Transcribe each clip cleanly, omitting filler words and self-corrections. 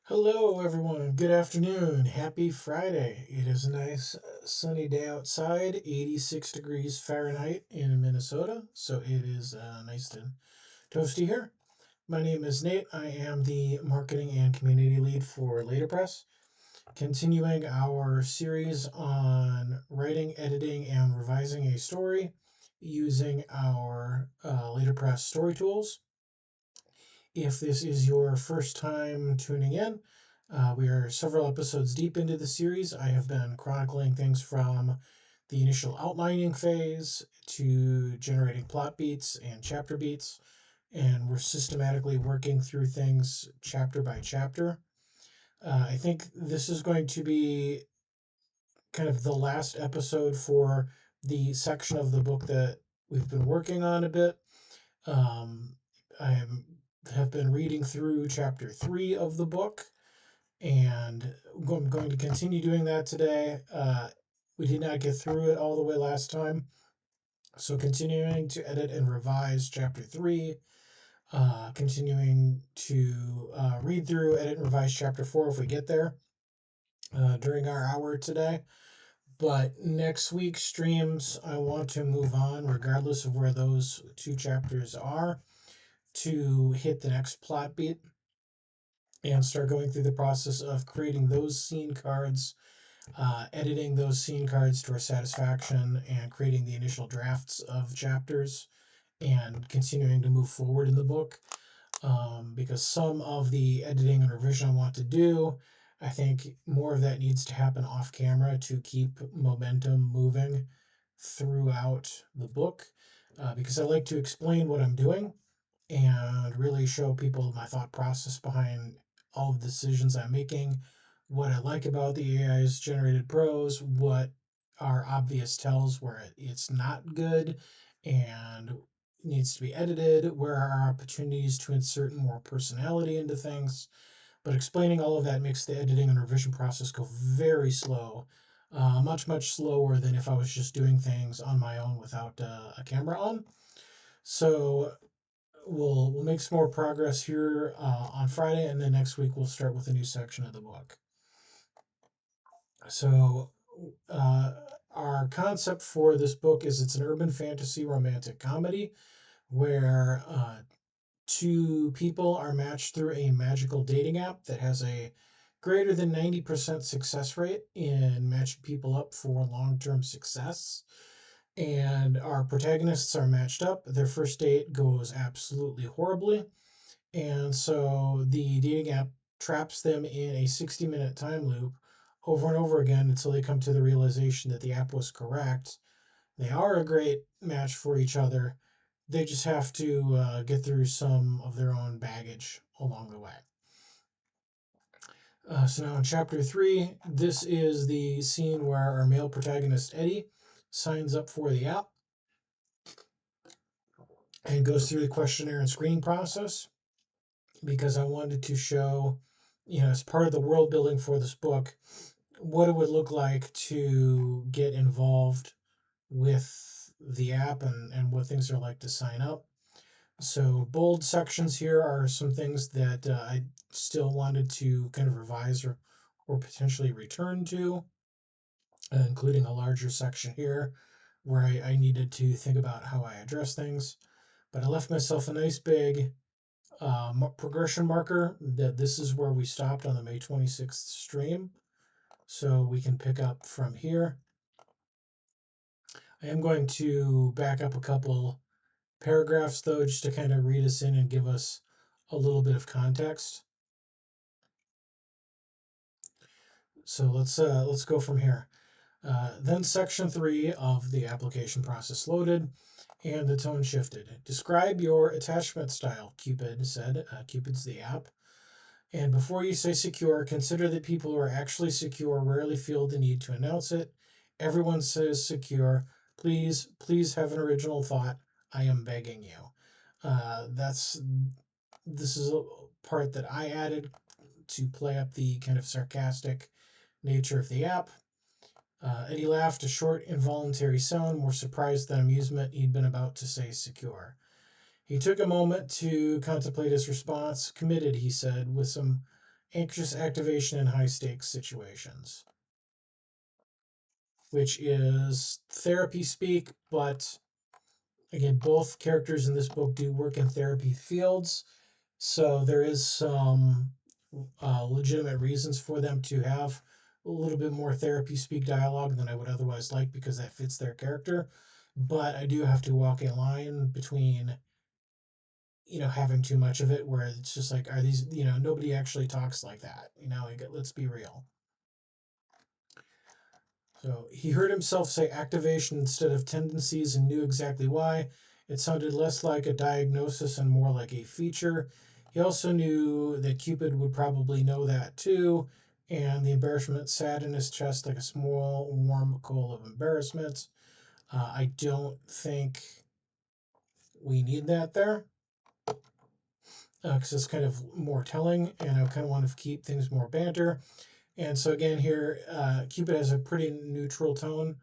Hello, everyone. Good afternoon. Happy Friday. It is a nice sunny day outside, 86 degrees Fahrenheit in Minnesota. So it is nice and toasty here. My name is Nate. I am the marketing and community lead for Laterpress, continuing our series on writing, editing, and revising a story using our Laterpress story tools. If this is your first time tuning in, we are several episodes deep into the series. I have been chronicling things from the initial outlining phase to generating plot beats and chapter beats, and we're systematically working through things chapter by chapter. I think this is going to be kind of the last episode for the section of the book that we've been working on a bit. Um, have been reading through chapter 3 of the book, and I'm going to continue doing that today. We did not get through it all the way last time, so continuing to edit and revise chapter 3, continuing to read through, edit, and revise chapter 4 if we get there during our hour today. But next week's streams, I want to move on, regardless of where those two chapters are, to hit the next plot beat and start going through the process of creating those scene cards, editing those scene cards to our satisfaction, and creating the initial drafts of chapters and continuing to move forward in the book. Because some of the editing and revision I want to do, I think more of that needs to happen off camera to keep momentum moving throughout the book. Because I like to explain what I'm doing and really show people my thought process behind all of the decisions I'm making, what I like about the AI's generated prose, what are obvious tells where it's not good and needs to be edited, where are opportunities to insert more personality into things. But explaining all of that makes the editing and revision process go very slow, much slower than if I was just doing things on my own without a camera on. So we'll make some more progress here on Friday, and then next week we'll start with a new section of the book. So uh, our concept for this book is it's an urban fantasy romantic comedy where two people are matched through a magical dating app that has a greater than 90% success rate in matching people up for long-term success. And our protagonists are matched up. Their first date goes absolutely horribly. And so the dating app traps them in a 60-minute time loop over and over again until they come to the realization that the app was correct. They are a great match for each other. They just have to get through some of their own baggage along the way. So now in chapter 3, this is the scene where our male protagonist, Eddie, signs up for the app and goes through the questionnaire and screening process because I wanted to show, as part of the world building for this book, what it would look like to get involved with the app and what things are like to sign up. So bold sections here are some things that I still wanted to kind of revise or potentially return to, including a larger section here where I needed to think about how I address things. But I left myself a nice big progression marker that this is where we stopped on the May 26th stream. So we can pick up from here. I am going to back up a couple paragraphs though, just to kind of read us in and give us a little bit of context. So let's go from here. Then section 3 of the application process loaded, and the tone shifted. Describe your attachment style, Cupid said. Cupid's the app. And before you say secure, consider that people who are actually secure rarely feel the need to announce it. Everyone says secure. Please have an original thought. I am begging you. This is a part that I added to play up the kind of sarcastic nature of the app. Eddie laughed, a short, involuntary sound, more surprise than amusement. He'd been about to say secure. He took a moment to contemplate his response. Committed, he said, with some anxious activation in high stakes situations, which is therapy speak, but again, both characters in this book do work in therapy fields, so there is some legitimate reasons for them to have a little bit more therapy speak dialogue than I would otherwise like because that fits their character. But I do have to walk a line between, having too much of it where it's just like, are these, nobody actually talks like that. Let's be real. So he heard himself say activation instead of tendencies and knew exactly why. It sounded less like a diagnosis and more like a feature. He also knew that Cupid would probably know that too, and the embarrassment sat in his chest like a small, warm coal of embarrassment. I don't think we need that there because it's kind of more telling, and I kind of want to keep things more banter. And so again, here, Cupid has a pretty neutral tone.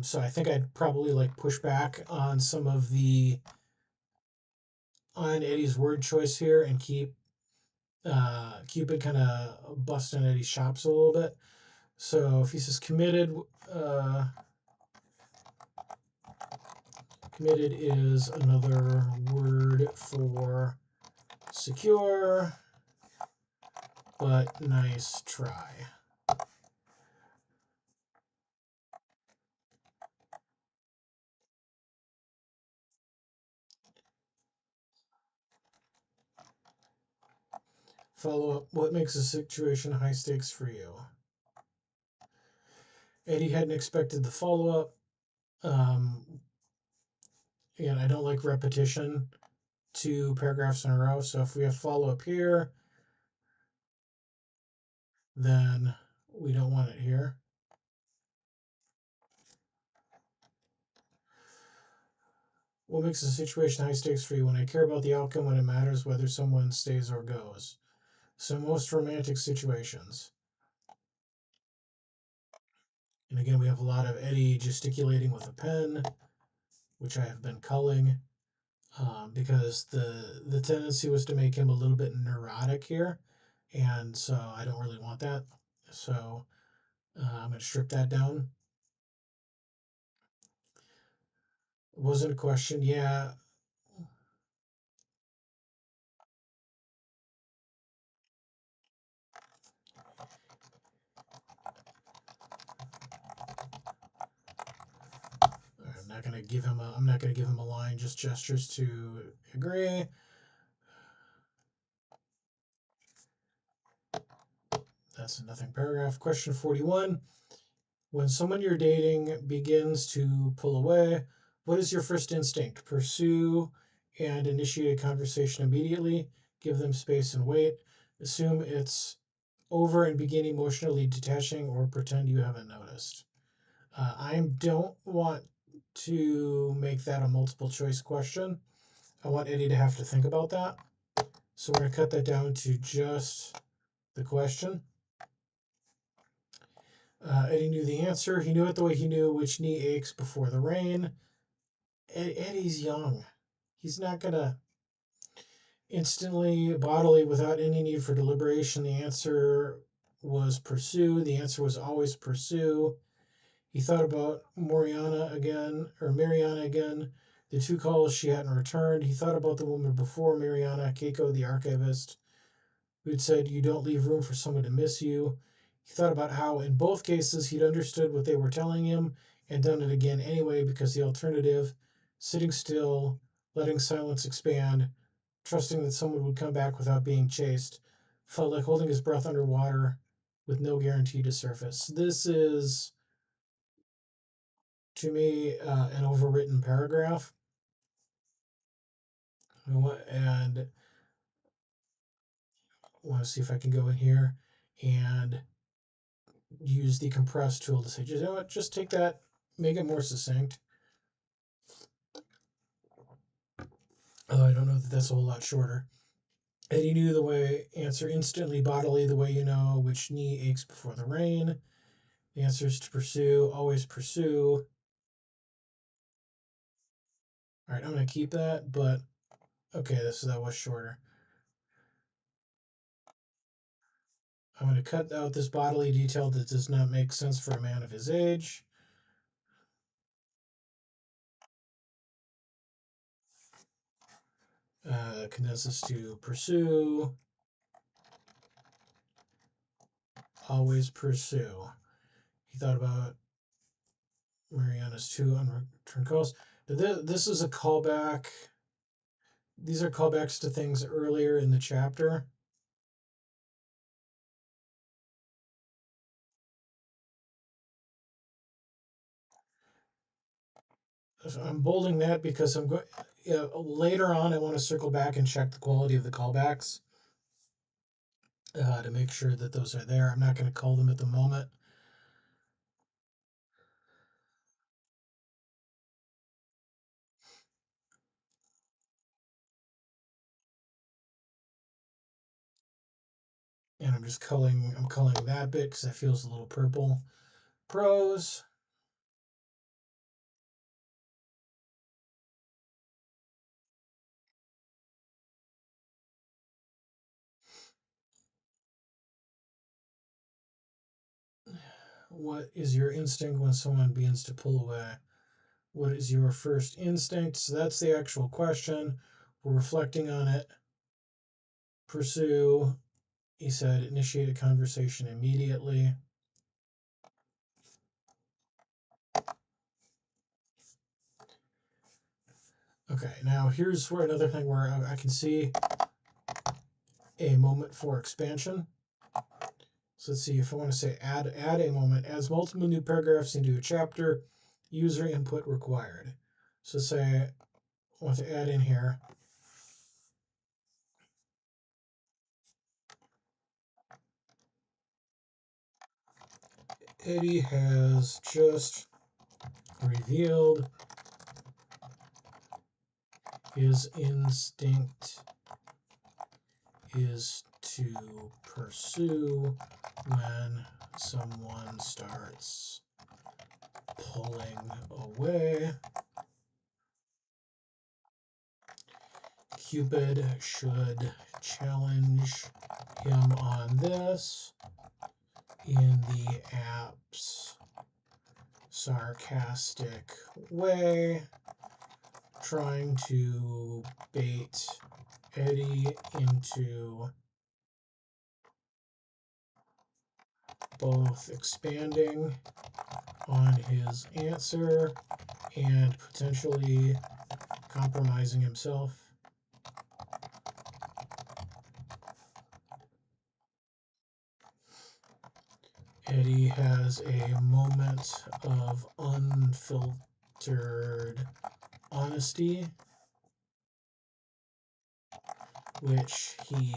So I think I'd probably like push back on some of on Eddie's word choice here and keep Cupid kind of busting Eddie's chops a little bit. So if he says committed, uh, committed is another word for secure, but nice try. Follow up. What makes a situation high stakes for you? Eddie hadn't expected the follow up. Again, I don't like repetition, 2 paragraphs in a row. So if we have follow up here, then we don't want it here. What makes a situation high stakes for you? When I care about the outcome, when it matters whether someone stays or goes. So most romantic situations. And again, we have a lot of Eddie gesticulating with a pen, which I have been culling, because the tendency was to make him a little bit neurotic here, and so I don't really want that. So I'm going to strip that down. Wasn't a question. Yeah. I'm not going to give him a line. Just gestures to agree. That's a nothing paragraph. Question 41. When someone you're dating begins to pull away, what is your first instinct? Pursue and initiate a conversation immediately. Give them space and wait. Assume it's over and begin emotionally detaching, or pretend you haven't noticed. I don't want to make that a multiple choice question. I want Eddie to have to think about that. So we're going to cut that down to just the question. Eddie knew the answer. He knew it the way he knew which knee aches before the rain. Eddie's young. He's not going to instantly, bodily, without any need for deliberation. The answer was pursue. The answer was always pursue. He thought about Mariana again, the 2 calls she hadn't returned. He thought about the woman before Mariana, Keiko, the archivist, who'd said, "You don't leave room for someone to miss you." He thought about how, in both cases, he'd understood what they were telling him and done it again anyway because the alternative, sitting still, letting silence expand, trusting that someone would come back without being chased, felt like holding his breath underwater with no guarantee to surface. This is, to me, an overwritten paragraph. And I want to see if I can go in here and use the compress tool to say, you know what, just take that, make it more succinct. I don't know that that's a whole lot shorter. Eddie knew the way, answer instantly, bodily, the way you know which knee aches before the rain. The answer is to pursue, always pursue. All right, I'm going to keep that, but Okay, so that was shorter. I'm going to cut out this bodily detail that does not make sense for a man of his age. Condenses to pursue. Always pursue. He thought about Mariana's two unreturned calls. This is a callback. These are callbacks to things earlier in the chapter. So I'm bolding that because I'm going. Later on, I want to circle back and check the quality of the callbacks to make sure that those are there. I'm not going to call them at the moment. And I'm culling that bit because it feels a little purple. Prose. What is your instinct when someone begins to pull away? What is your first instinct? So that's the actual question. We're reflecting on it. Pursue. He said, initiate a conversation immediately. Okay, now here's where another thing where I can see a moment for expansion. So let's see if I want to say add a moment, adds multiple new paragraphs into a chapter, user input required. So say I want to add in here. Eddie has just revealed his instinct is to pursue when someone starts pulling away. Cupid should challenge him on this in the app's sarcastic way, trying to bait Eddie into both expanding on his answer and potentially compromising himself. Eddie has a moment of unfiltered honesty, which he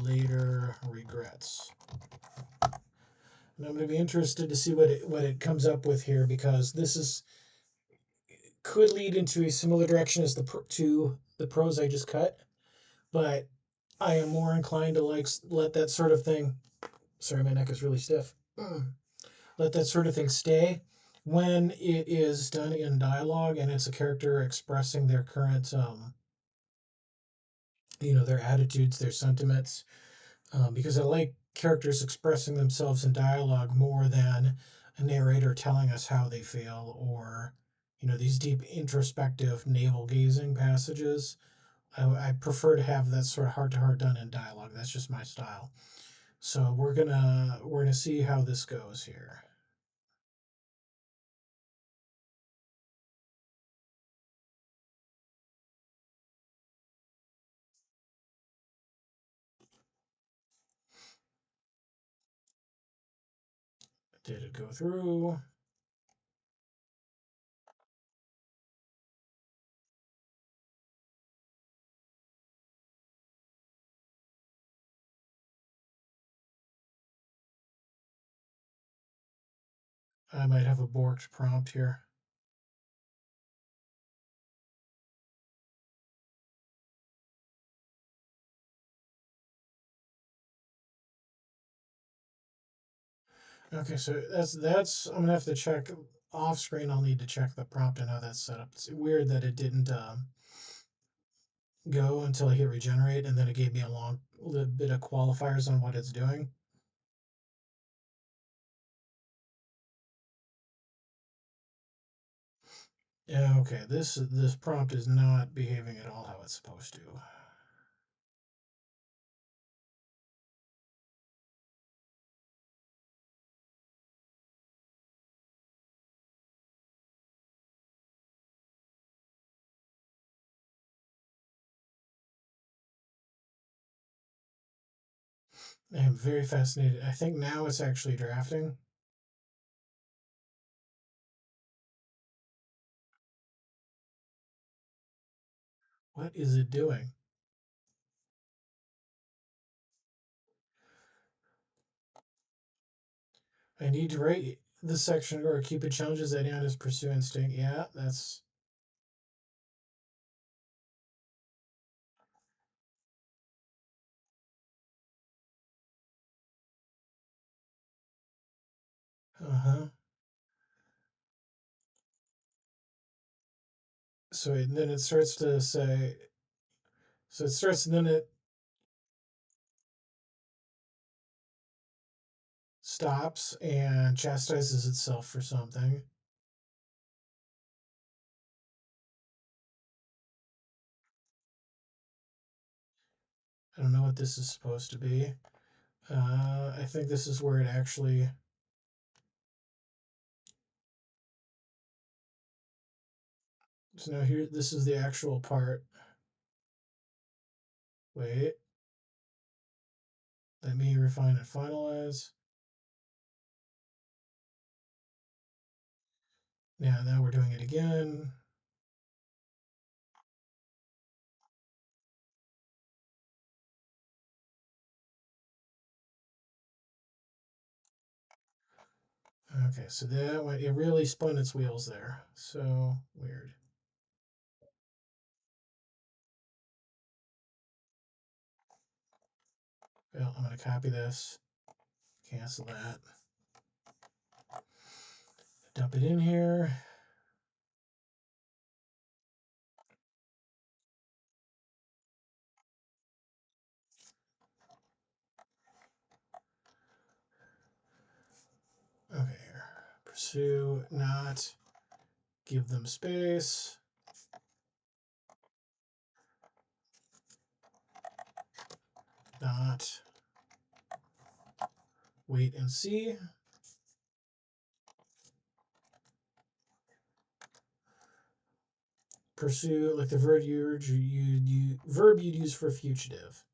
later regrets. And I'm going to be interested to see what it comes up with here because this is could lead into a similar direction as the prose I just cut, but I am more inclined to let that sort of thing. Sorry, my neck is really stiff. Let that sort of thing stay when it is done in dialogue and it's a character expressing their current, their attitudes, their sentiments. Because I like characters expressing themselves in dialogue more than a narrator telling us how they feel or, these deep introspective navel gazing passages. I prefer to have that sort of heart to heart done in dialogue. That's just my style. So we're gonna see how this goes here. Did it go through? I might have a borked prompt here. Okay, so that's I'm gonna have to check off screen. I'll need to check the prompt and how that's set up. It's weird that it didn't go until I hit regenerate, and then it gave me a long little bit of qualifiers on what it's doing. Yeah, okay, this prompt is not behaving at all how it's supposed to. I am very fascinated. I think now it's actually drafting. What is it doing? I need to write this section or Cupid challenges anyone to pursue instinct. Yeah, that's uh-huh. Then it starts to say so it starts and then it stops and chastises itself for something. I don't know what this is supposed to be. I think this is where it actually. So now here, this is the actual part. Wait, let me refine and finalize. Now we're doing it again. Okay, so that went, it really spun its wheels there. So weird. Well, I'm going to copy this, cancel that, dump it in here. Okay, here. Pursue, not, give them space, not, wait and see. Pursue, like the verb you'd use for fugitive.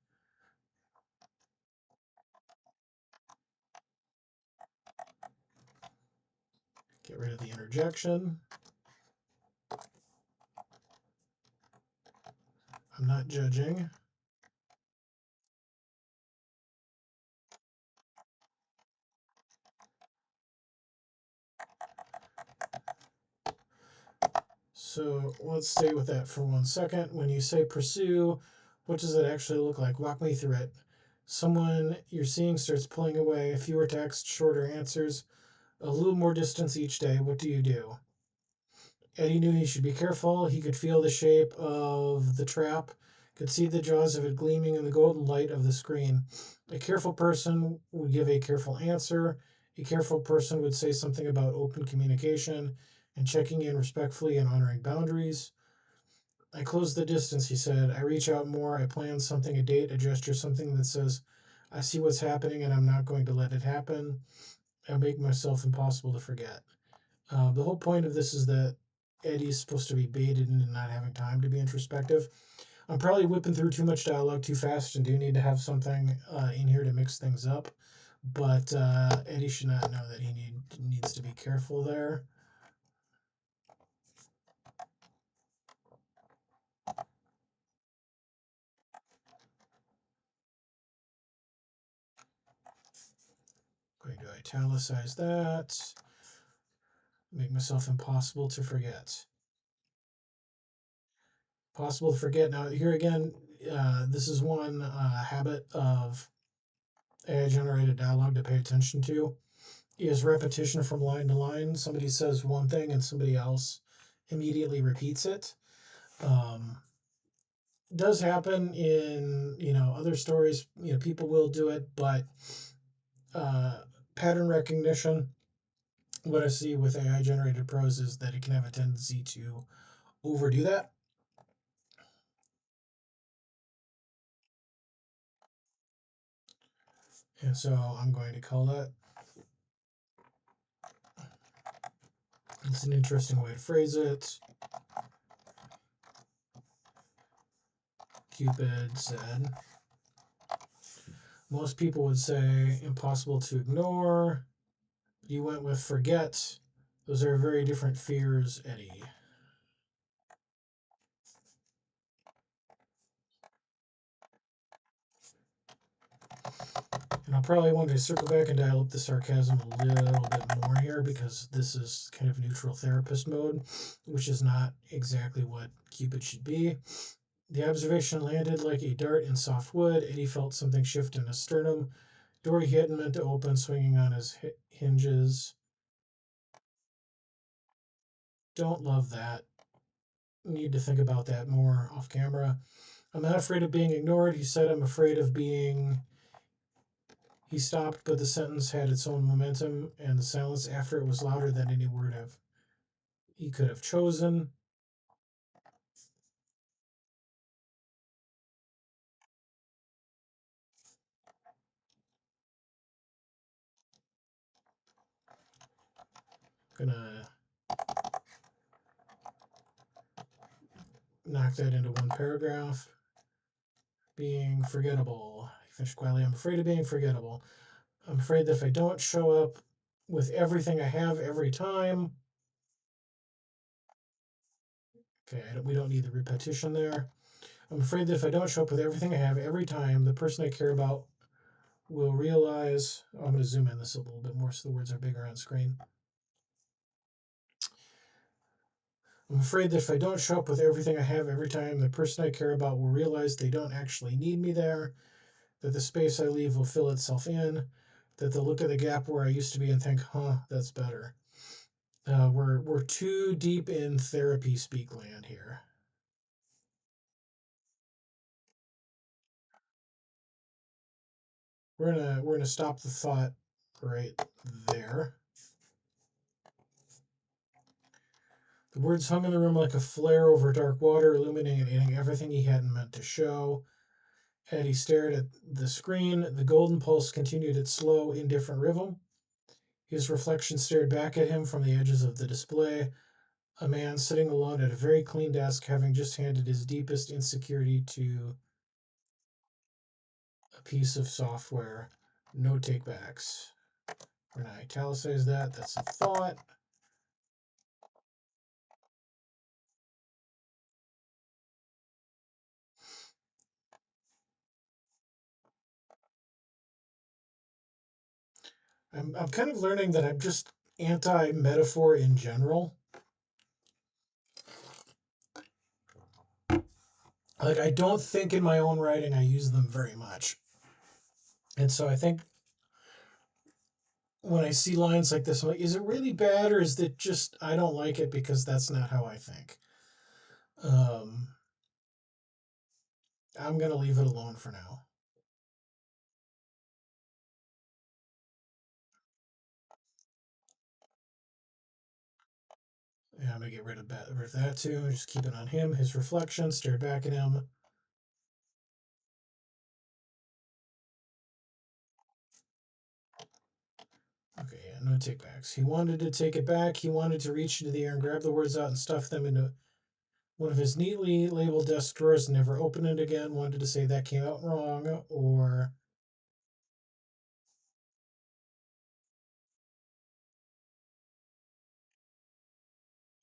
Get rid of the interjection. I'm not judging. So let's stay with that for 1 second. When you say pursue, what does it actually look like? Walk me through it. Someone you're seeing starts pulling away, fewer text, shorter answers, a little more distance each day. What do you do? Eddie knew he should be careful. He could feel the shape of the trap, could see the jaws of it gleaming in the golden light of the screen. A careful person would give a careful answer. A careful person would say something about open communication and checking in respectfully and honoring boundaries. I close the distance, he said. I reach out more. I plan something, a date, a gesture, something that says, I see what's happening and I'm not going to let it happen. I make myself impossible to forget. The whole point of this is that Eddie's supposed to be baited into not having time to be introspective. I'm probably whipping through too much dialogue too fast and do need to have something in here to mix things up. But Eddie should not know that he needs to be careful there. Going to italicize that. Make myself impossible to forget. Possible to forget. Now, here again, this is one habit of AI generated dialogue to pay attention to is repetition from line to line. Somebody says one thing and somebody else immediately repeats it. Um, does happen in other stories. People will do it, but uh, pattern recognition. What I see with AI generated prose is that it can have a tendency to overdo that. And so I'm going to call that. It's an interesting way to phrase it. Cupid said, most people would say impossible to ignore. You went with forget. Those are very different fears, Eddie. And I'll probably want to circle back and dial up the sarcasm a little bit more here because this is kind of neutral therapist mode, which is not exactly what Cupid should be. The observation landed like a dart in soft wood. Eddie felt something shift in his sternum. Door he hadn't meant to open, swinging on his hinges. Don't love that. Need to think about that more off camera. I'm not afraid of being ignored. He said, I'm afraid of being. He stopped, but the sentence had its own momentum, and the silence after it was louder than any word he could have chosen. Gonna knock that into one paragraph. Being forgettable. He finished quietly. I'm afraid of being forgettable. I'm afraid that if I don't show up with everything I have every time. Okay, we don't need the repetition there. I'm afraid that if I don't show up with everything I have every time, the person I care about will realize. Oh, I'm going to zoom in this a little bit more so the words are bigger on screen. I'm afraid that if I don't show up with everything I have every time, the person I care about will realize they don't actually need me there, that the space I leave will fill itself in, that they'll look at the gap where I used to be and think, huh, that's better. We're too deep in therapy speak land here. We're gonna stop the thought right there. The words hung in the room like a flare over dark water, illuminating everything he hadn't meant to show. Eddie stared at the screen. The golden pulse continued its slow, indifferent rhythm. His reflection stared back at him from the edges of the display. A man sitting alone at a very clean desk, having just handed his deepest insecurity to a piece of software. No takebacks. We're going to italicize that. That's a thought. I'm kind of learning that I'm just anti metaphor in general. Like, I don't think in my own writing I use them very much. And so I think when I see lines like this, I'm like, is it really bad or is it just I don't like it because that's not how I think? Um, I'm going to leave it alone for now. Yeah, I'm going to get rid of that too. Just keep it on him. His reflection stared back at him. Okay, yeah, no takebacks. He wanted to take it back. He wanted to reach into the air and grab the words out and stuff them into one of his neatly labeled desk drawers and never open it again. Wanted to say that came out wrong, or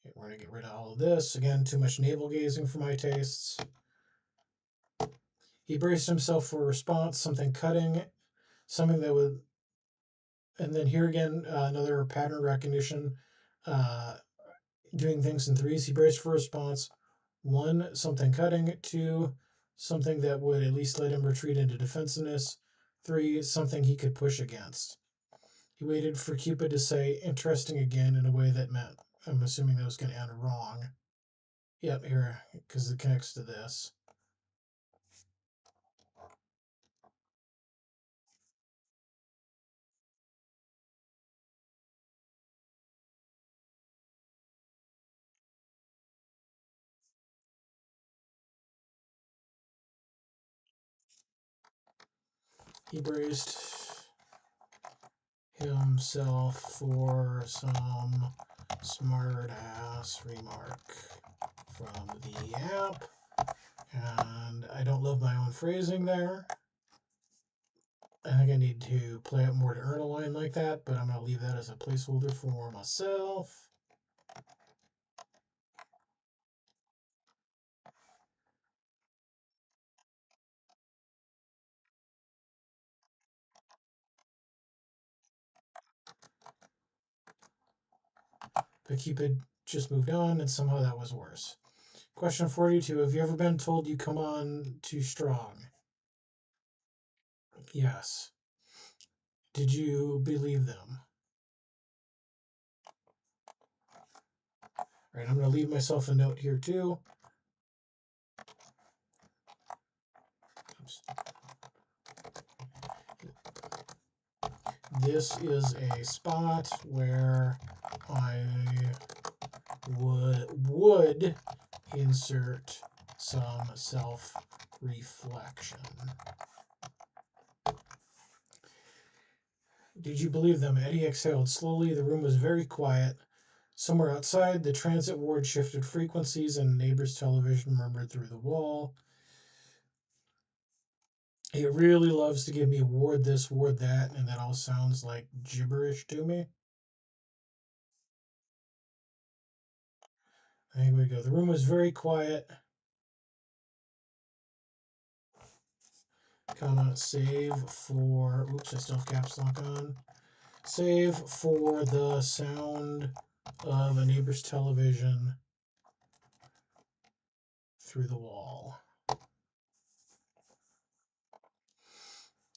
okay, we're going to get rid of all of this. Again, too much navel gazing for my tastes. He braced himself for a response, something cutting, something that would. And then here again, another pattern recognition, uh, doing things in threes. He braced for a response. One, something cutting. Two, something that would at least let him retreat into defensiveness. Three, something he could push against. He waited for Cupid to say interesting again in a way that meant, I'm assuming that was going to end wrong. Yep, here, because it connects to this. He braced himself for some smart ass remark from the app. And I don't love my own phrasing there. I think I need to play it more to earn a line like that, but I'm going to leave that as a placeholder for myself. But CUPID just moved on, and somehow that was worse. Question 42. Have you ever been told you come on too strong? Yes. Did you believe them? All right, I'm going to leave myself a note here too. Oops. This is a spot where I would insert some self-reflection. Did you believe them? Eddie exhaled slowly. The room was very quiet. Somewhere outside, the transit ward shifted frequencies and a neighbor's television murmured through the wall. It really loves to give me ward this, ward that, and that all sounds like gibberish to me. Here we go. The room was very quiet. Comma, save for, oops, I still have caps lock on. Save for the sound of a neighbor's television through the wall.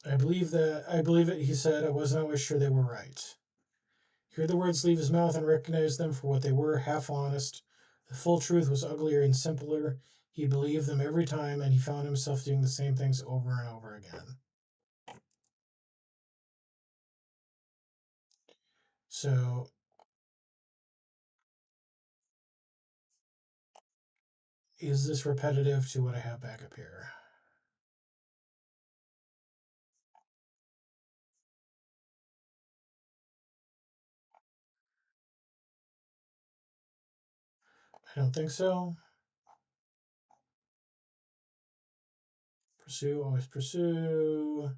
I believe it, he said. I wasn't always sure they were right. Hear the words leave his mouth and recognize them for what they were, half honest. The full truth was uglier and simpler. He believed them every time, and he found himself doing the same things over and over again. So, is this repetitive to what I have back up here? I don't think so. Pursue, always pursue.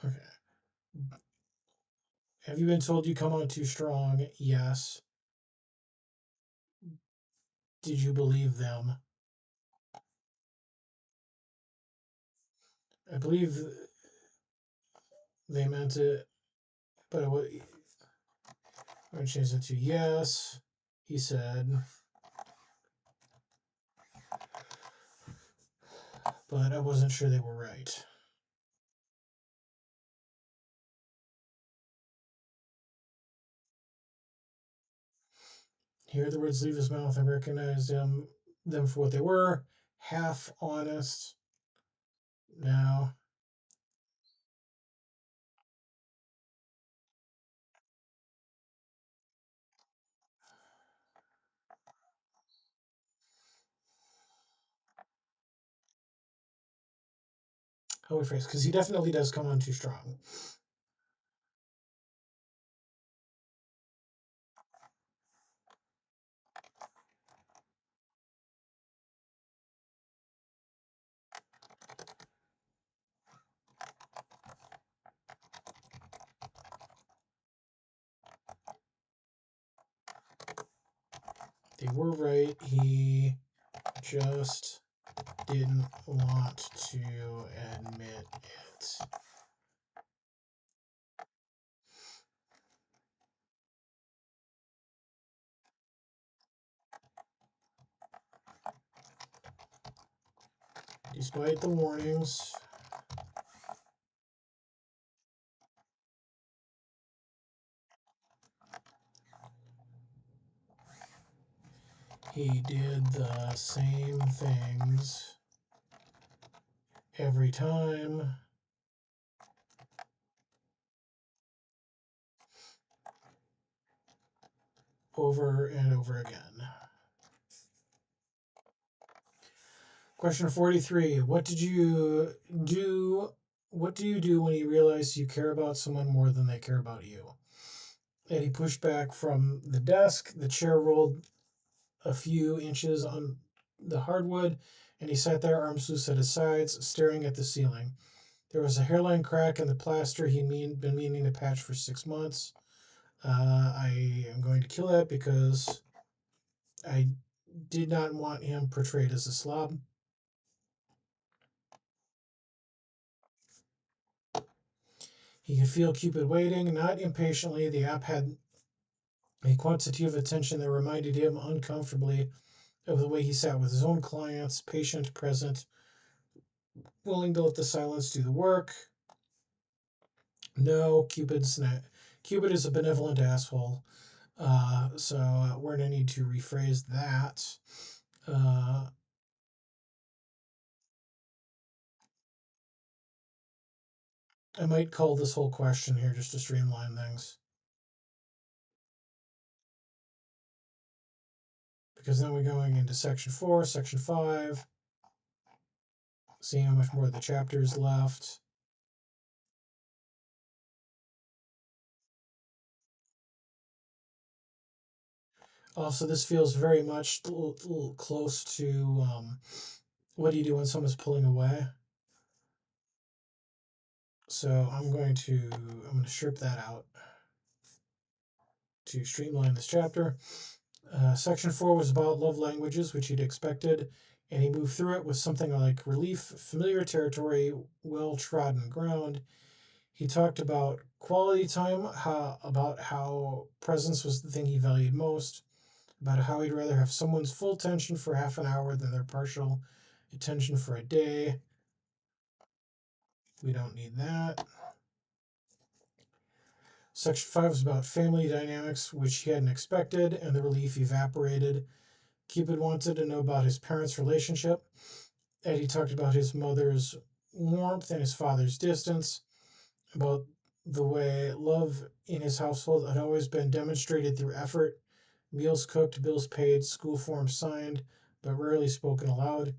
Okay. Have you been told you come on too strong? Yes. Did you believe them? I believe they meant it, but I'm going to change it to yes. He said, but I wasn't sure they were right. Hear the words leave his mouth and recognize them for what they were. Half honest. Now, how we phrase, because he definitely does come on too strong. They were right. He just didn't want to admit it. Despite the warnings, he did the same things every time. over and over again. Question 43. What did you do? What do you do when you realize you care about someone more than they care about you? And he pushed back from the desk. The chair rolled a few inches on the hardwood, and he sat there, arms loose at his sides, staring at the ceiling. There was a hairline crack in the plaster he'd been meaning to patch for 6 months. I am going to kill that because I did not want him portrayed as a slob. He could feel Cupid waiting, not impatiently. The app had a quantity of attention that reminded him uncomfortably of the way he sat with his own clients, patient, present, willing to let the silence do the work. No, Cupid's not. Cupid is a benevolent asshole. So we're gonna need to rephrase that. Uh, I might call this whole question here just to streamline things, because then we're going into section 4, section 5, seeing how much more of the chapter is left. Also, this feels very much a little close to what do you do when someone's pulling away? So I'm going to strip that out to streamline this chapter. Section 4 was about love languages, which he'd expected, and he moved through it with something like relief, familiar territory, well trodden ground. He talked about quality time, about how presence was the thing he valued most, about how he'd rather have someone's full attention for half an hour than their partial attention for a day. We don't need that. Section 5 was about family dynamics, which he hadn't expected, and the relief evaporated. Cupid wanted to know about his parents' relationship. Eddie talked about his mother's warmth and his father's distance, about the way love in his household had always been demonstrated through effort, meals cooked, bills paid, school forms signed, but rarely spoken aloud.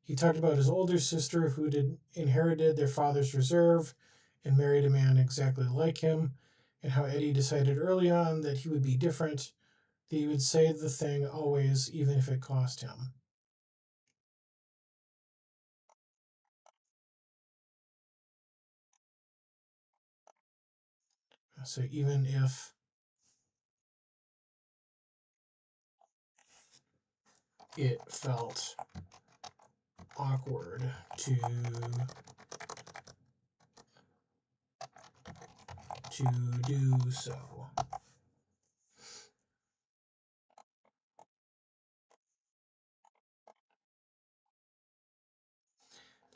He talked about his older sister who had inherited their father's reserve and married a man exactly like him, and how Eddie decided early on that he would be different, that he would say the thing always, even if it cost him. So even if it felt awkward to do so.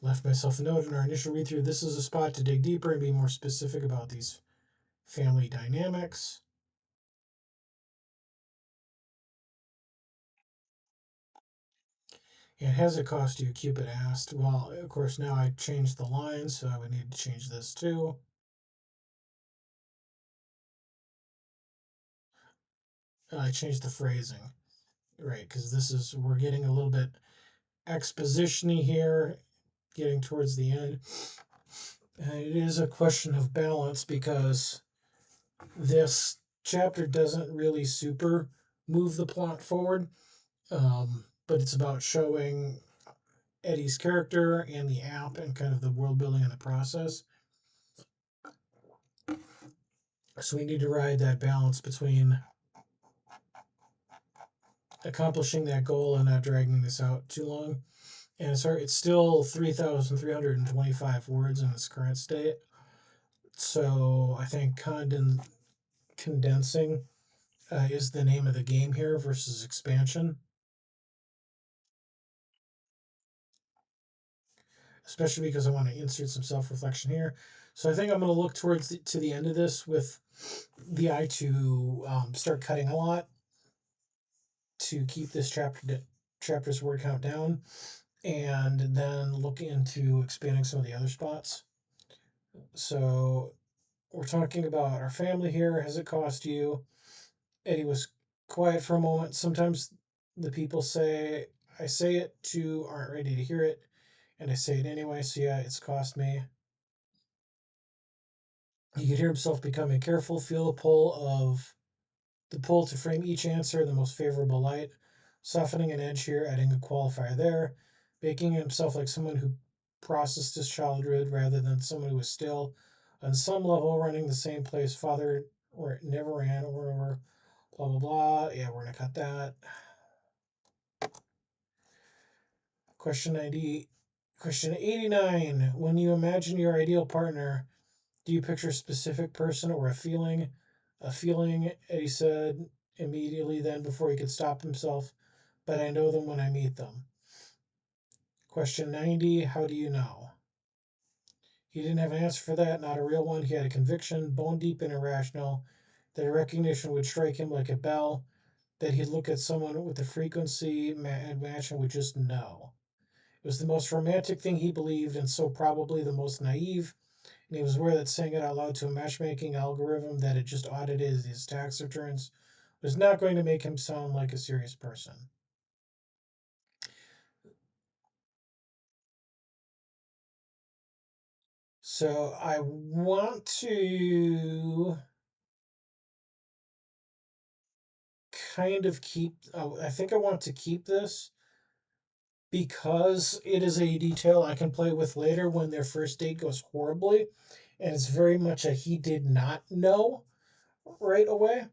Left myself a note in our initial read through. This is a spot to dig deeper and be more specific about these family dynamics. And has it cost you? Cupid asked. Well, of course, now I changed the line, so I would need to change this too. I changed the phrasing, right? Because we're getting a little bit exposition-y here, getting towards the end. And it is a question of balance because this chapter doesn't really super move the plot forward, but it's about showing Eddie's character and the app and kind of the world building in the process. So we need to ride that balance between accomplishing that goal and not dragging this out too long. And it's still 3,325 words in its current state. So I think condensing is the name of the game here versus expansion, especially because I want to insert some self-reflection here. So I think I'm going to look towards to the end of this with the eye to start cutting a lot to keep this chapter's word count down, and then look into expanding some of the other spots. So we're talking about our family here. Has it cost you? Eddie was Quiet for a moment. Sometimes the people say, I say it to aren't ready to hear it, and I say it anyway, so yeah, it's cost me. He could hear himself becoming careful, feel the pull to frame each answer in the most favorable light, softening an edge here, adding a qualifier there, making himself like someone who processed his childhood rather than someone who was still, on some level, running the same place father never ran or blah blah blah. Yeah, we're gonna cut that. Question 90. Question 89. When you imagine your ideal partner, do you picture a specific person or a feeling? A feeling, Eddie said immediately then before he could stop himself, but I know them when I meet them. Question 90. How do you know? He didn't have an answer for that, not a real one. He had a conviction, bone deep and irrational, that a recognition would strike him like a bell, that he'd look at someone with the frequency match and would just know. It was the most romantic thing he believed, and so probably the most naive. And he was aware that saying it out loud to a matchmaking algorithm that had just audited his tax returns was not going to make him sound like a serious person. So I want to kind of keep, I think I want to keep this because it is a detail I can play with later when their first date goes horribly. And it's very much a he did not know right away.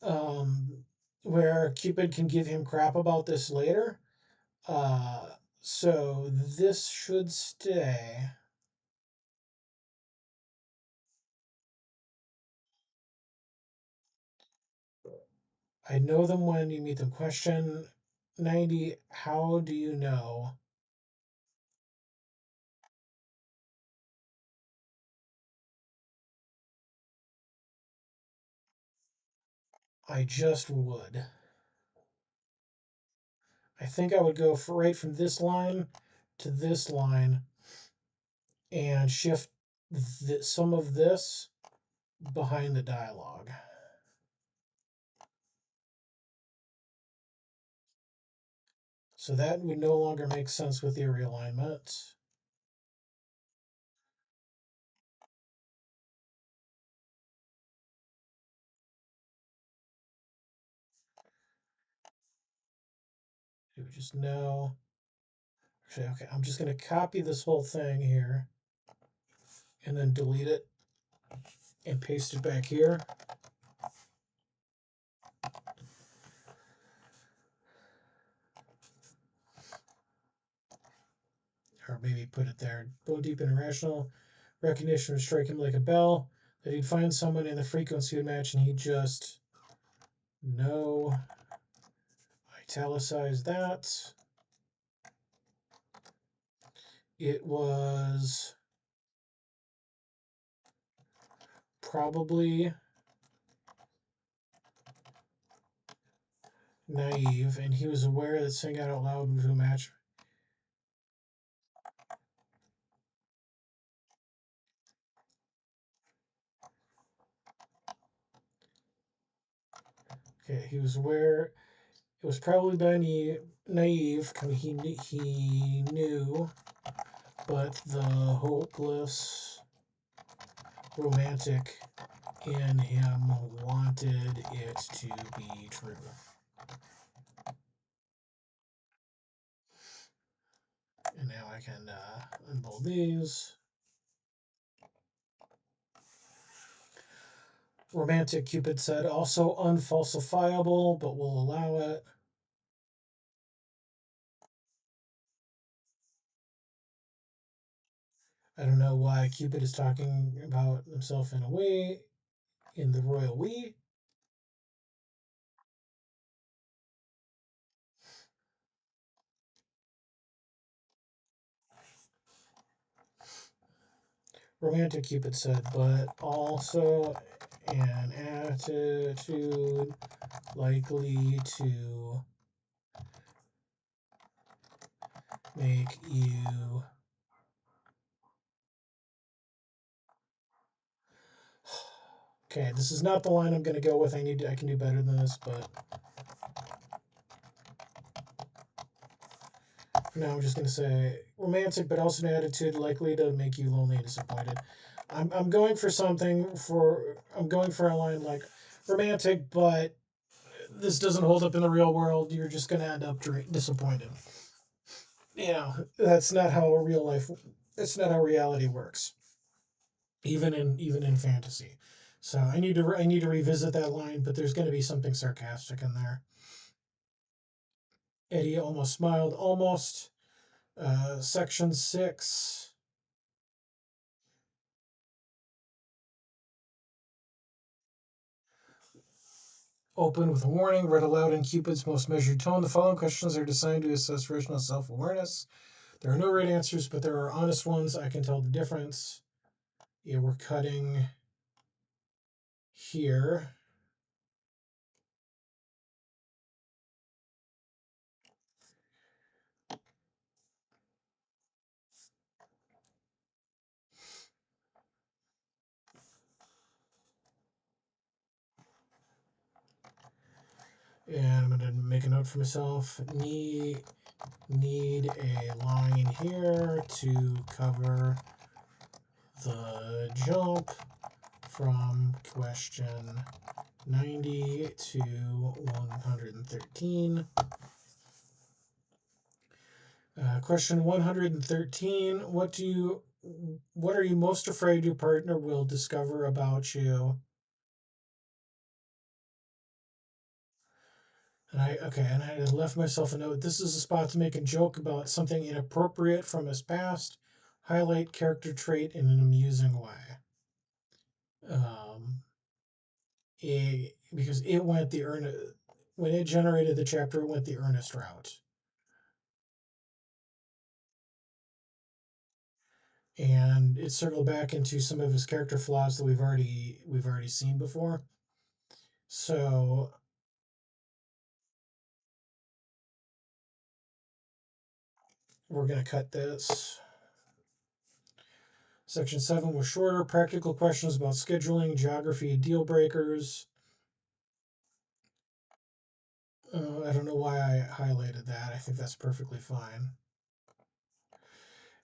Um, where Cupid can give him crap about this later. Uh, so this should stay. I know them when you meet them. Question 90. How do you know? I just would. I think I would go right from this line to this line and shift some of this behind the dialogue. So that would no longer make sense with the realignment. You would just know. Actually, okay, I'm just going to copy this whole thing here and then delete it and paste it back here. Or maybe put it there. Bone deep and irrational. Recognition would strike him like a bell. That he'd find someone in the frequency would match and he'd just know. Italicize that. It was probably naive, and he was aware that saying it out loud would match. Okay, he was aware it was probably naive. He knew, but the hopeless romantic in him wanted it to be true. And now I can unbold these. Romantic, Cupid said, also unfalsifiable, but we'll allow it. I don't know why Cupid is talking about himself in a way in the royal we. Romantic, Cupid said, but also an attitude likely to make you Okay, this is not the line I'm going to go with. I can do better than this, but for now I'm just going to say romantic, but also an attitude likely to make you lonely and disappointed. I'm going for I'm going for a line like romantic, but this doesn't hold up in the real world. You're just going to end up disappointed. You know, that's not how real life. That's not how reality works, even in fantasy. So I need to revisit that line, but there's going to be something sarcastic in there. Eddie almost smiled. Almost. Section 6. Open with a warning, read aloud in Cupid's most measured tone. The following questions are designed to assess rational self awareness. There are no right answers, but there are honest ones. I can tell the difference. Yeah, we're cutting here. And I'm going to make a note for myself. Need a line here to cover the jump from question 90 to 113. Question 113. What are you most afraid your partner will discover about you? And I had left myself a note. This is a spot to make a joke about something inappropriate from his past. Highlight character trait in an amusing way. Because it went the earnest when it generated the chapter, it went the earnest route, and it circled back into some of his character flaws that we've already seen before. So we're gonna cut this. Section 7 was shorter. Practical questions about scheduling, geography, deal breakers. I don't know why I highlighted that. I think that's perfectly fine.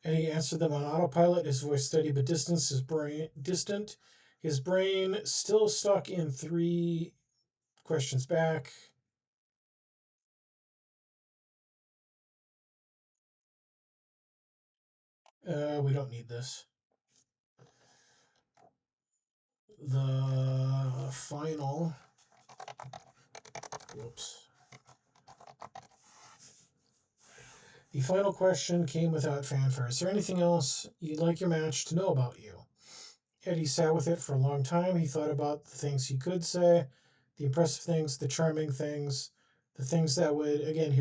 And he answered them on autopilot, his voice steady but distant. His brain still stuck in 3 questions back. We don't need this. The final. Whoops. The final question came without fanfare. Is there anything else you'd like your match to know about you? Eddie sat with it for a long time. He thought about the things he could say, the impressive things, the charming things, the things that would, again,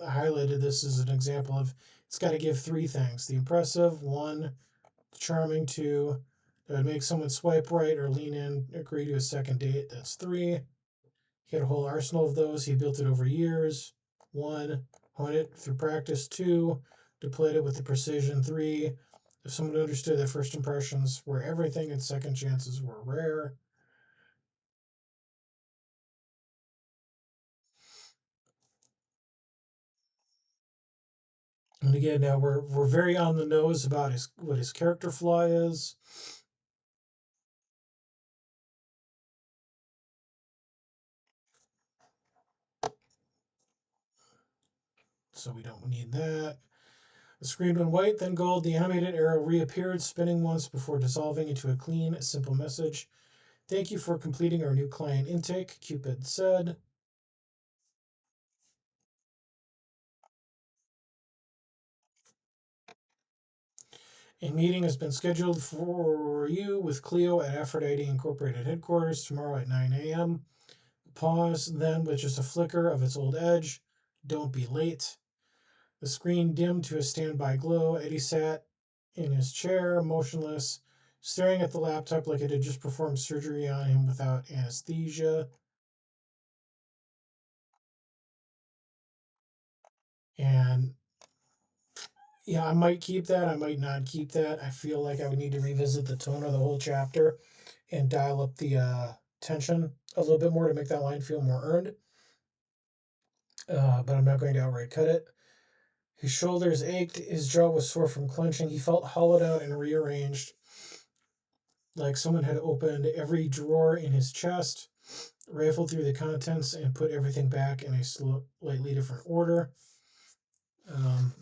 I highlighted this as an example of it's got to give 3 things: the impressive, 1, the charming, 2, that would make someone swipe right or lean in, agree to a second date. That's 3. He had a whole arsenal of those. He built it over years. 1, honed it through practice. 2, deployed it with the precision. 3, if someone understood that first impressions were everything and second chances were rare. And again, now we're very on the nose about what his character flaw is. So we don't need that. The screen went white, then gold. The animated arrow reappeared, spinning once before dissolving into a clean, simple message. Thank you for completing our new client intake, Cupid said. A meeting has been scheduled for you with Cleo at Aphrodite Incorporated headquarters tomorrow at 9 a.m. Pause, then, with just a flicker of its old edge. Don't be late. The screen dimmed to a standby glow. Eddie sat in his chair, motionless, staring at the laptop like it had just performed surgery on him without anesthesia. And yeah, I might keep that. I might not keep that. I feel like I would need to revisit the tone of the whole chapter and dial up the tension a little bit more to make that line feel more earned. But I'm not going to outright cut it. His shoulders ached, his jaw was sore from clenching. He felt hollowed out and rearranged, like someone had opened every drawer in his chest, rifled through the contents, and put everything back in a slightly different order.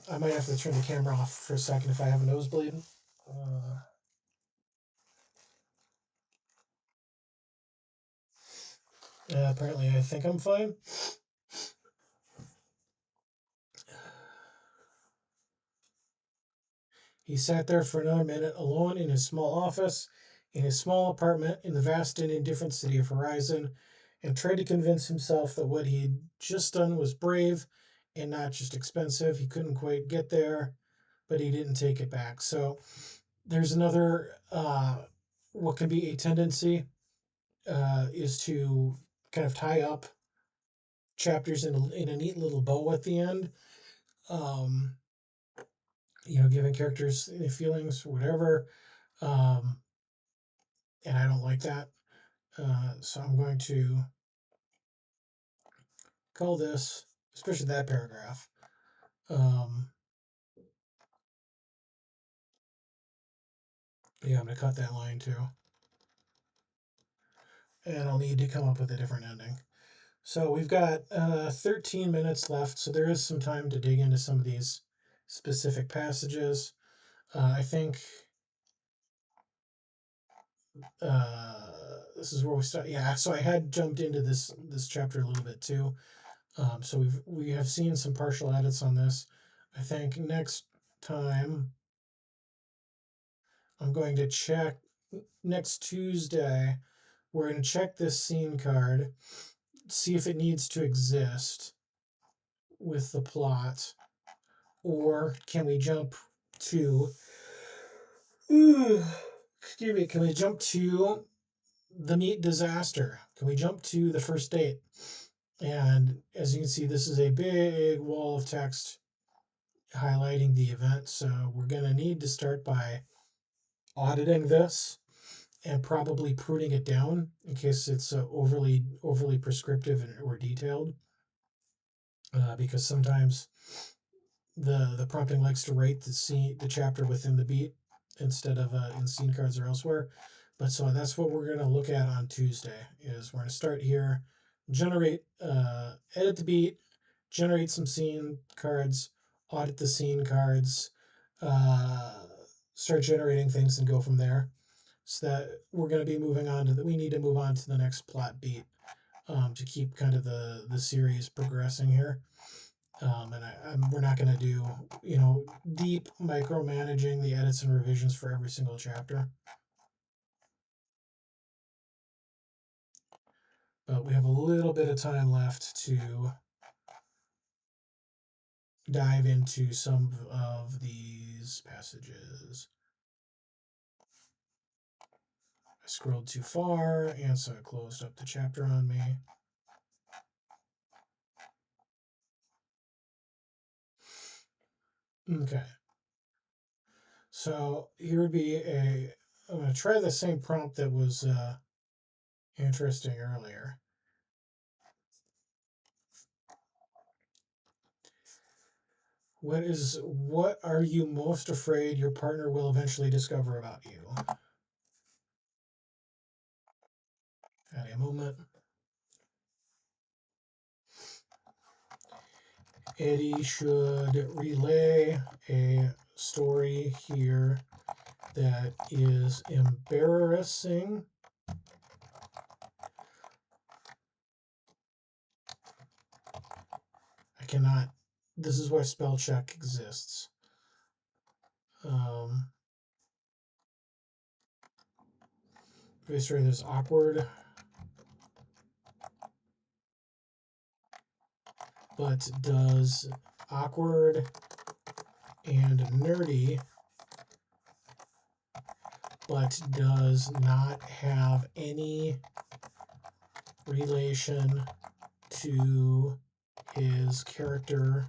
I might have to turn the camera off for a second if I have a nosebleed. Apparently, I think I'm fine. He sat there for another minute, alone in his small office, in his small apartment in the vast and indifferent city of Horizon, and tried to convince himself that what he'd just done was brave and not just expensive. He couldn't quite get there, but he didn't take it back. So there's another, what can be a tendency is to kind of tie up chapters in a neat little bow at the end. Um, giving characters feelings, whatever. Um, and I don't like that. So I'm going to call this, especially that paragraph. Yeah, I'm going to cut that line too. And I'll need to come up with a different ending. So we've got 13 minutes left, so there is some time to dig into some of these specific passages. I think this is where we start. Yeah, so I had jumped into this chapter a little bit too. So we have seen some partial edits on this. I think next time I'm going to check next Tuesday. We're going to check this scene card, see if it needs to exist with the plot, or can we jump to? Excuse me. Can we jump to the meat disaster? Can we jump to the first date? And as you can see, this is a big wall of text highlighting the event. So we're going to need to start by auditing this and probably pruning it down in case it's overly prescriptive or detailed. Because sometimes the prompting likes to rate the chapter within the beat instead of in scene cards or elsewhere. But so that's what we're going to look at on Tuesday. Is we're going to start here, edit the beat, generate some scene cards, audit the scene cards, uh, start generating things, and go from there. So that we're going to be moving on to we need to move on to the next plot beat to keep kind of the series progressing here. And we're not going to do deep micromanaging the edits and revisions for every single chapter. But we have a little bit of time left to dive into some of these passages. I scrolled too far, and so it closed up the chapter on me. Okay. So here would be I'm going to try the same prompt that was interesting earlier. What are you most afraid your partner will eventually discover about you? At a moment. Eddie should relay a story here that is embarrassing. I cannot. This is why spell check exists. Story that's awkward, but does awkward and nerdy, but does not have any relation to his character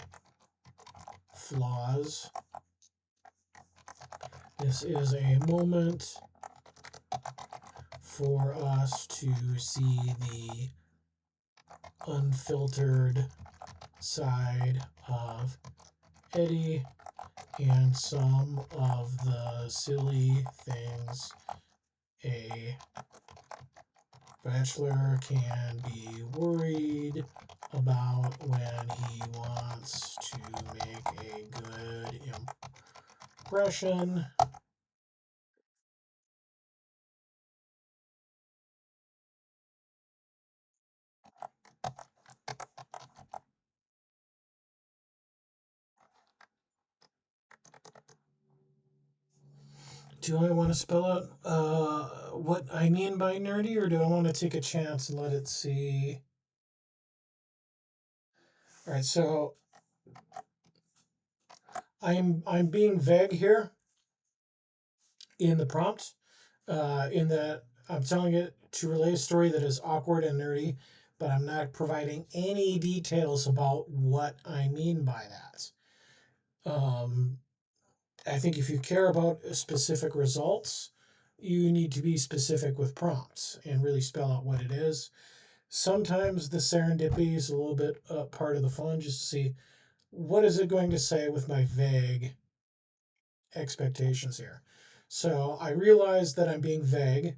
flaws. This is a moment for us to see the unfiltered side of Eddie and some of the silly things a bachelor can be worried about when he wants to make a good impression. Do I want to spell out what I mean by nerdy, or do I want to take a chance and let it see? All right, so I'm being vague here in the prompt, in that I'm telling it to relay a story that is awkward and nerdy, but I'm not providing any details about what I mean by that. Um, I think if you care about specific results, you need to be specific with prompts and really spell out what it is. Sometimes the serendipity is a little bit part of the fun, just to see what is it going to say with my vague expectations here. So I realize that I'm being vague.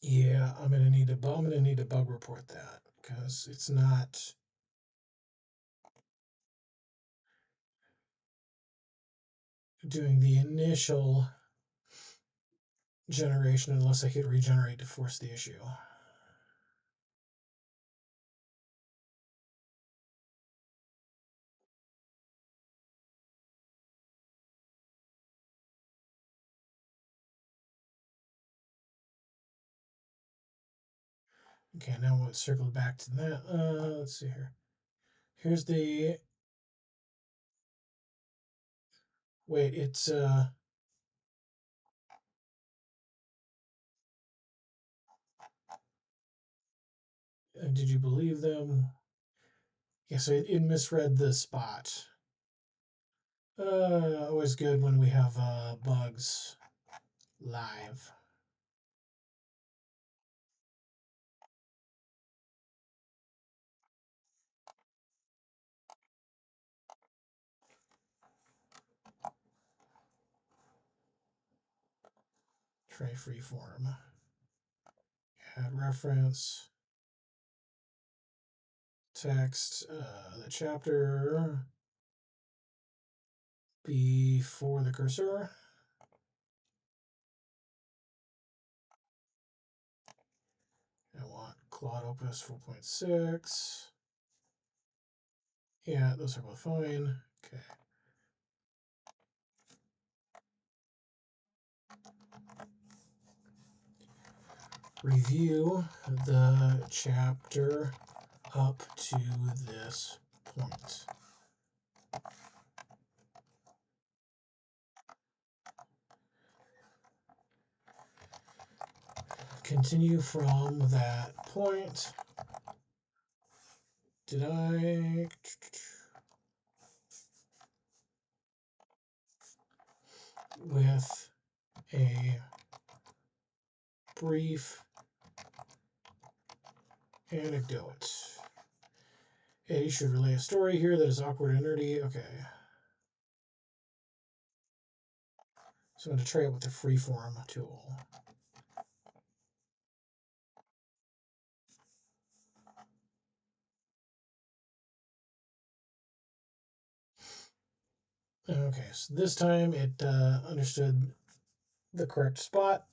Yeah, I'm gonna need to bug report that because it's not doing the initial generation unless I hit regenerate to force the issue. Okay, now we'll circle back to that. Let's see here. Here's the wait. It's did you believe them? Yeah, so it misread the spot. Always good when we have bugs live. Tray freeform. Add reference. Text. The chapter before the cursor. I want Claude Opus 4.6. Yeah, those are both fine. Okay. Review the chapter up to this point. Continue from that point. Did I? With a brief anecdote. Eddie should relay a story here that is awkward and nerdy. Okay. So I'm going to try it with the freeform tool. Okay, so this time it understood the correct spot.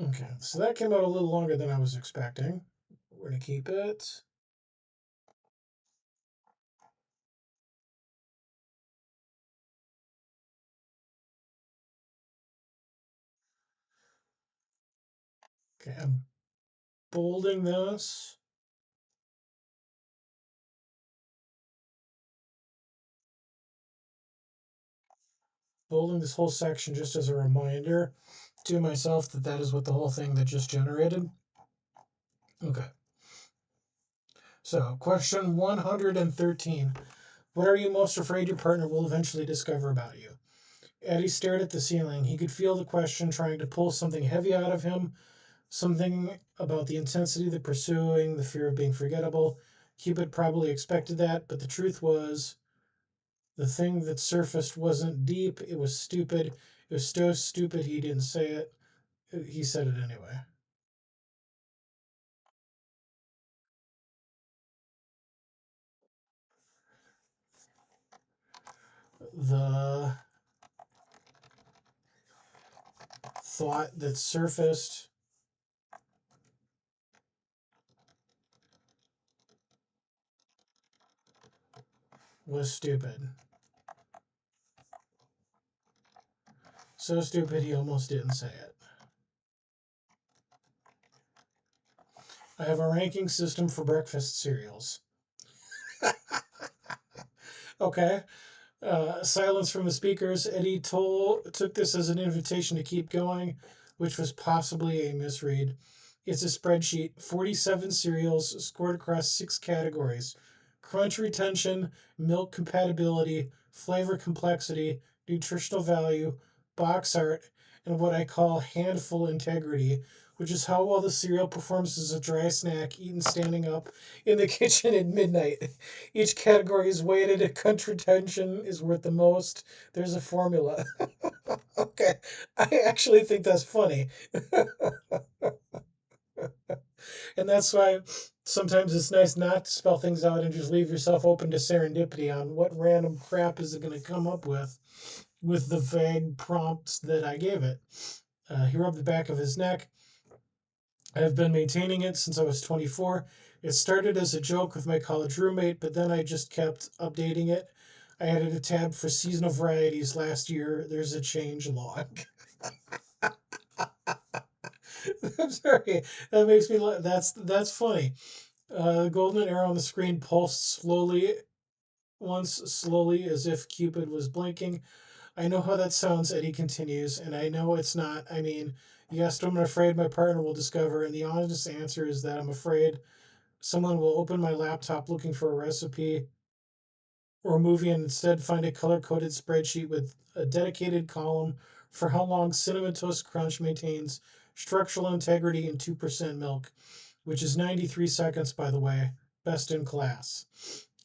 Okay, so that came out a little longer than I was expecting. We're going to keep it. Okay, I'm bolding this. bolding this whole section just as a reminder to myself that that is what the whole thing that just generated. Okay. So, question 113. What are you most afraid your partner will eventually discover about you? Eddie stared at the ceiling. He could feel the question trying to pull something heavy out of him, something about the intensity of the pursuing, the fear of being forgettable. Cupid probably expected that, but the truth was the thing that surfaced wasn't deep, it was stupid. It was so stupid he didn't say it. He said it anyway. The thought that surfaced was stupid. So stupid he almost didn't say it. I have a ranking system for breakfast cereals. Okay. Silence from the speakers. Eddie took this as an invitation to keep going, which was possibly a misread. It's a spreadsheet, 47 cereals scored across 6 categories: crunch retention, milk compatibility, flavor complexity, nutritional value, box art, and what I call handful integrity, which is how well the cereal performs as a dry snack eaten standing up in the kitchen at midnight. Each category is weighted. Crunch retention is worth the most. There's a formula. Okay, I actually think that's funny. And that's why sometimes it's nice not to spell things out and just leave yourself open to serendipity on what random crap is it going to come up with the vague prompts that I gave it. He rubbed the back of his neck. I have been maintaining it since I was 24. It started as a joke with my college roommate, but then I just kept updating it. I added a tab for seasonal varieties last year. There's a change log. I'm sorry. That makes me laugh. That's funny. The golden arrow on the screen pulsed slowly, once slowly, as if Cupid was blinking. I know how that sounds, Eddie continues, and I know it's not. I mean, yes, I'm afraid my partner will discover, and the honest answer is that I'm afraid someone will open my laptop looking for a recipe or a movie and instead find a color coded spreadsheet with a dedicated column for how long Cinnamon Toast Crunch maintains structural integrity in 2% milk, which is 93 seconds, by the way, best in class.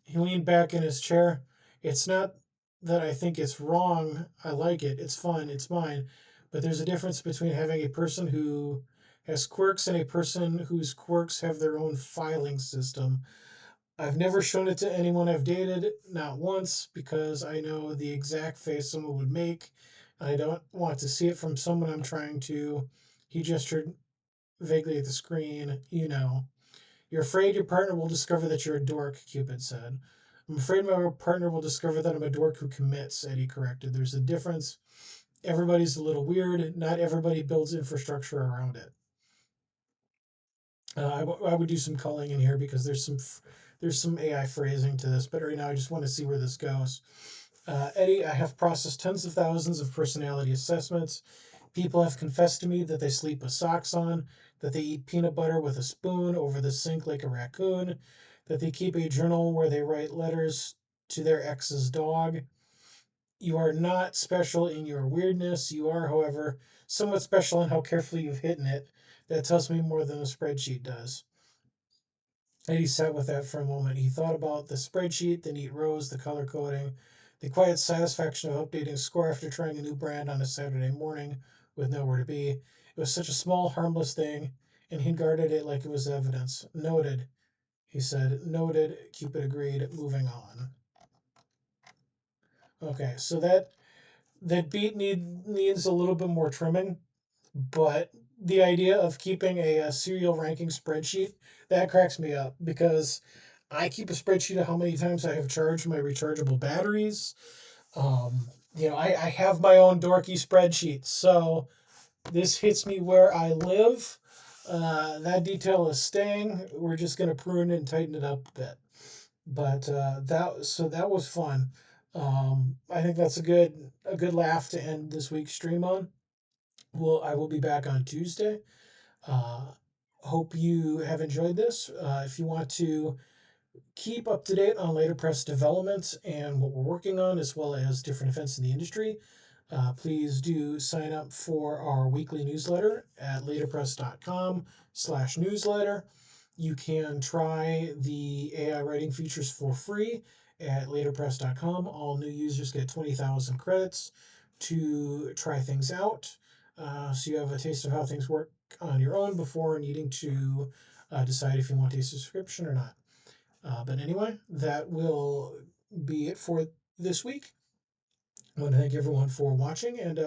He leaned back in his chair. It's not that I think it's wrong. I like it. It's fun. It's mine. But there's a difference between having a person who has quirks and a person whose quirks have their own filing system. I've never shown it to anyone I've dated, not once, because I know the exact face someone would make. I don't want to see it from someone I'm trying to. He gestured vaguely at the screen. You know. You're afraid your partner will discover that you're a dork, Cupid said. I'm afraid my partner will discover that I'm a dork who commits, Eddie corrected. There's a difference. Everybody's a little weird. Not everybody builds infrastructure around it. I would do some culling in here because there's some AI phrasing to this, but right now I just want to see where this goes. Eddie, I have processed tens of thousands of personality assessments. People have confessed to me that they sleep with socks on, that they eat peanut butter with a spoon over the sink like a raccoon, that they keep a journal where they write letters to their ex's dog. You are not special in your weirdness. You are, however, somewhat special in how carefully you've hidden it. That tells me more than a spreadsheet does. And he sat with that for a moment. He thought about the spreadsheet, the neat rows, the color coding, the quiet satisfaction of updating a score after trying a new brand on a Saturday morning with nowhere to be. It was such a small, harmless thing, and he guarded it like it was evidence. Noted, he said. Noted, Cupid agreed, moving on. Okay, so that beat needs a little bit more trimming, but the idea of keeping a serial ranking spreadsheet that cracks me up because I keep a spreadsheet of how many times I have charged my rechargeable batteries. I have my own dorky spreadsheet, so this hits me where I live. That detail is staying. We're just gonna prune it and tighten it up a bit. But that was fun. I think that's a good laugh to end this week's stream on. I will be back on Tuesday. Uh, Hope you have enjoyed this. If you want to keep up to date on Laterpress developments and what we're working on, as well as different events in the industry, please do sign up for our weekly newsletter at laterpress.com/newsletter. You can try the AI writing features for free at laterpress.com. All new users get 20,000 credits to try things out. So you have a taste of how things work on your own before needing to decide if you want a subscription or not. But anyway, that will be it for this week. I want to thank everyone for watching, and